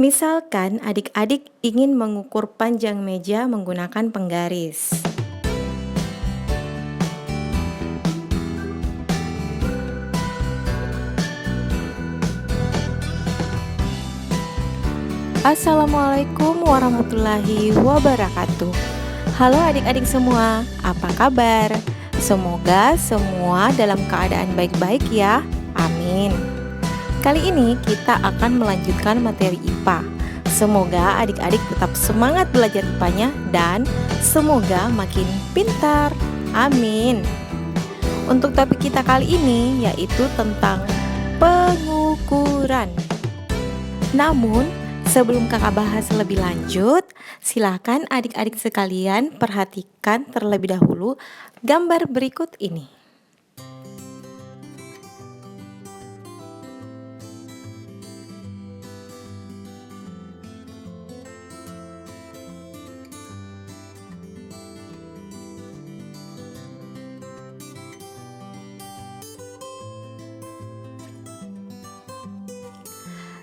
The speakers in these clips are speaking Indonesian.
Misalkan adik-adik ingin mengukur panjang meja menggunakan penggaris. Assalamualaikum warahmatullahi wabarakatuh. Halo adik-adik semua, apa kabar? Semoga semua dalam keadaan baik-baik ya. Amin. Kali ini kita akan melanjutkan materi IPA. Semoga adik-adik tetap semangat belajar IPA-nya dan semoga makin pintar. Amin. Untuk topik kita kali ini yaitu tentang pengukuran. Namun, sebelum kakak bahas lebih lanjut, silakan adik-adik sekalian perhatikan terlebih dahulu gambar berikut ini.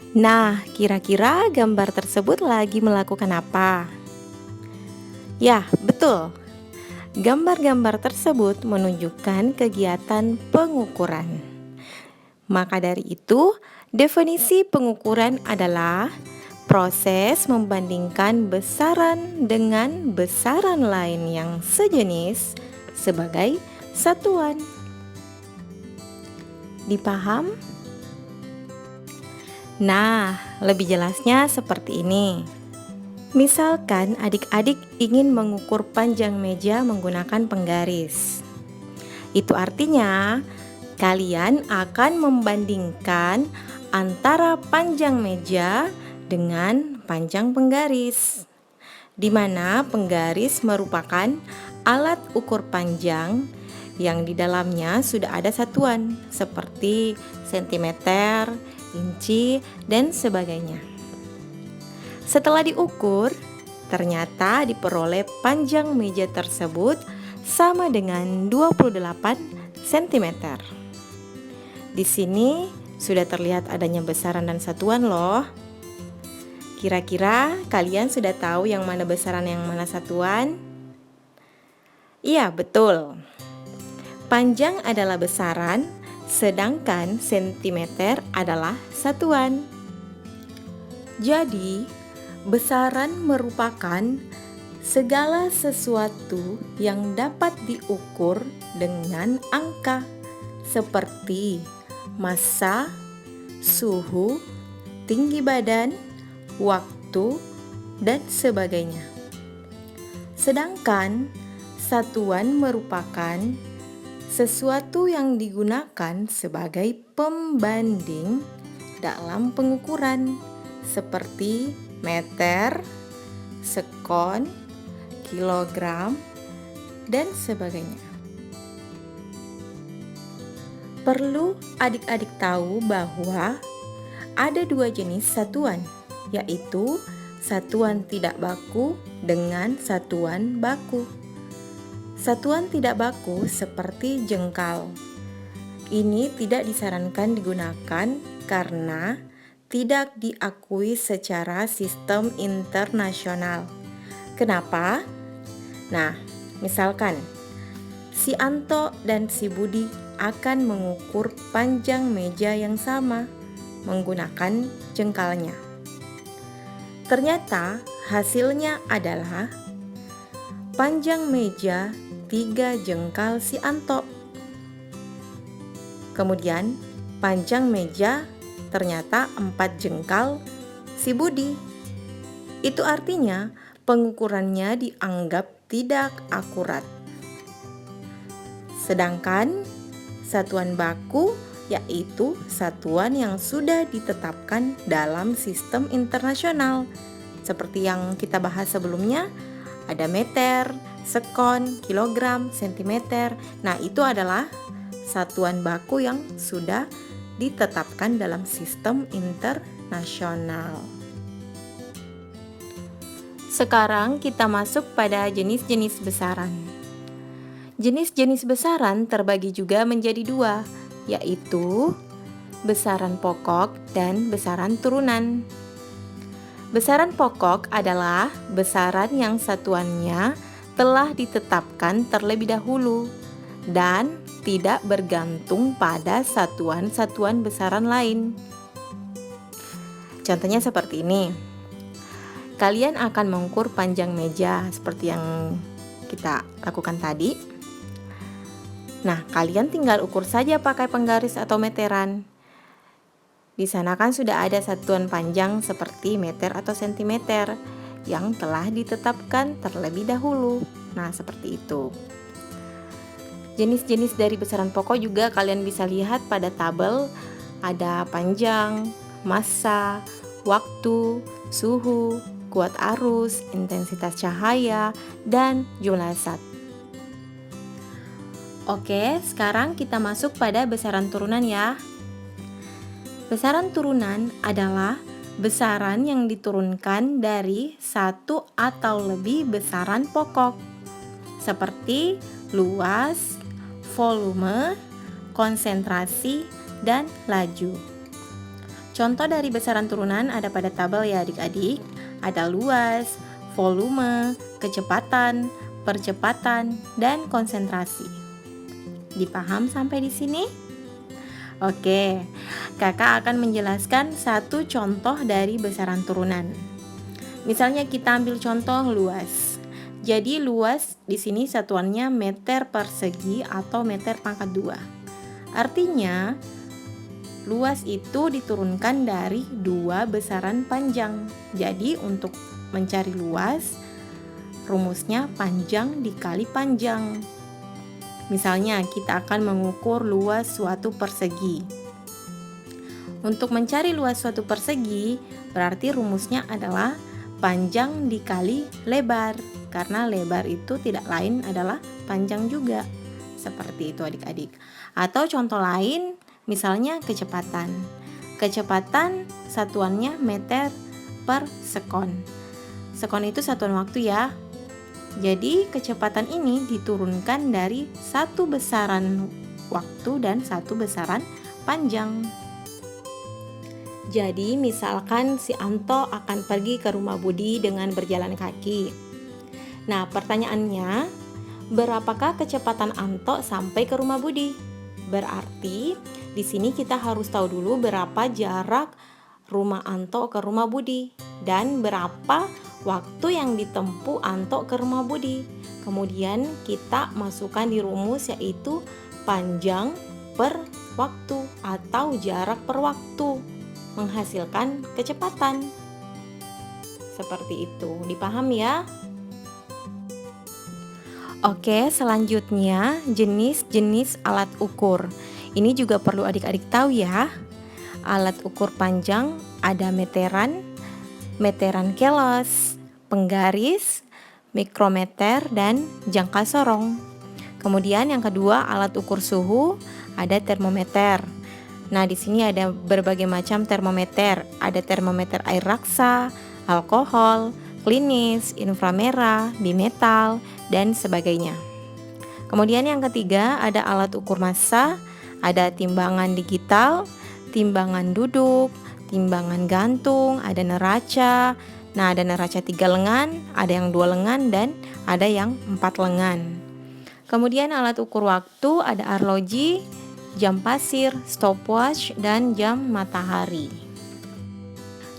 Nah, kira-kira gambar tersebut lagi melakukan apa? Ya, betul. Gambar-gambar tersebut menunjukkan kegiatan pengukuran. Maka dari itu, definisi pengukuran adalah proses membandingkan besaran dengan besaran lain yang sejenis sebagai satuan. Dipaham? Nah, lebih jelasnya seperti ini. Misalkan adik-adik ingin mengukur panjang meja menggunakan penggaris. Itu artinya kalian akan membandingkan antara panjang meja dengan panjang penggaris, di mana penggaris merupakan alat ukur panjang yang di dalamnya sudah ada satuan seperti sentimeter, inci, dan sebagainya. Setelah diukur, ternyata diperoleh panjang meja tersebut sama dengan 28 cm. Di sini sudah terlihat adanya besaran dan satuan loh. Kira-kira kalian sudah tahu yang mana besaran yang mana satuan? Iya, betul. Panjang adalah besaran, sedangkan sentimeter adalah satuan. Jadi, besaran merupakan segala sesuatu yang dapat diukur dengan angka seperti massa, suhu, tinggi badan, waktu, dan sebagainya. Sedangkan satuan merupakan sesuatu yang digunakan sebagai pembanding dalam pengukuran seperti meter, sekon, kilogram, dan sebagainya. Perlu adik-adik tahu bahwa ada dua jenis satuan, yaitu satuan tidak baku dengan satuan baku. Satuan tidak baku seperti jengkal. Ini tidak disarankan digunakan karena tidak diakui secara sistem internasional. Kenapa? Nah, misalkan si Anto dan si Budi akan mengukur panjang meja yang sama menggunakan jengkalnya. Ternyata hasilnya adalah panjang meja 3 jengkal si Anto. Kemudian panjang meja ternyata 4 jengkal si Budi. Itu artinya pengukurannya dianggap tidak akurat. Sedangkan satuan baku yaitu satuan yang sudah ditetapkan dalam sistem internasional. Seperti yang kita bahas sebelumnya, ada meter, sekon, kilogram, sentimeter. Nah, itu adalah satuan baku yang sudah ditetapkan dalam sistem internasional. Sekarang kita masuk pada jenis-jenis besaran. Jenis-jenis besaran terbagi juga menjadi dua, yaitu besaran pokok dan besaran turunan. Besaran pokok adalah besaran yang satuannya telah ditetapkan terlebih dahulu dan tidak bergantung pada satuan-satuan besaran lain. Contohnya seperti ini. Kalian akan mengukur panjang meja seperti yang kita lakukan tadi. Nah, kalian tinggal ukur saja pakai penggaris atau meteran. Di sana kan sudah ada satuan panjang seperti meter atau sentimeter yang telah ditetapkan terlebih dahulu. Nah, seperti itu. Jenis-jenis dari besaran pokok juga kalian bisa lihat pada tabel. Ada panjang, massa, waktu, suhu, kuat arus, intensitas cahaya, dan jumlah zat. Oke, sekarang kita masuk pada besaran turunan ya. Besaran turunan adalah besaran yang diturunkan dari satu atau lebih besaran pokok, seperti luas, volume, konsentrasi, dan laju. Contoh dari besaran turunan ada pada tabel ya adik-adik. Ada luas, volume, kecepatan, percepatan, dan konsentrasi. Dipaham sampai di sini? Oke, kakak akan menjelaskan satu contoh dari besaran turunan. Misalnya kita ambil contoh luas. Jadi luas di sini satuannya meter persegi atau meter pangkat 2. Artinya luas itu diturunkan dari 2 besaran panjang. Jadi untuk mencari luas, rumusnya panjang dikali panjang. Misalnya kita akan mengukur luas suatu persegi. Untuk mencari luas suatu persegi, berarti rumusnya adalah panjang dikali lebar, karena lebar itu tidak lain adalah panjang juga. Seperti itu adik-adik. Atau contoh lain, misalnya kecepatan. Kecepatan satuannya meter per sekon. Sekon itu satuan waktu ya. Jadi kecepatan ini diturunkan dari satu besaran waktu dan satu besaran panjang. Jadi misalkan si Anto akan pergi ke rumah Budi dengan berjalan kaki. Nah, pertanyaannya, berapakah kecepatan Anto sampai ke rumah Budi? Berarti di sini kita harus tahu dulu berapa jarak rumah Anto ke rumah Budi dan berapa waktu yang ditempuh Anto ke rumah Budi. Kemudian kita masukkan di rumus yaitu panjang per waktu atau jarak per waktu menghasilkan kecepatan. Seperti itu, dipaham ya? Oke, selanjutnya jenis-jenis alat ukur. Ini juga perlu adik-adik tahu ya. Alat ukur panjang ada meteran, meteran kelos, penggaris, mikrometer, dan jangka sorong. Kemudian yang kedua, alat ukur suhu, ada termometer. Nah, di sini ada berbagai macam termometer. Ada termometer air raksa, alkohol, klinis, inframerah, bimetal, dan sebagainya. Kemudian yang ketiga, ada alat ukur massa, ada timbangan digital, timbangan duduk, timbangan gantung, ada neraca. Nah, ada neraca 3 lengan, ada yang 2 lengan, dan ada yang 4 lengan. Kemudian alat ukur waktu ada arloji, jam pasir, stopwatch, dan jam matahari.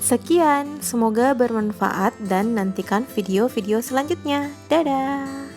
Sekian, semoga bermanfaat dan nantikan video-video selanjutnya. Dadah!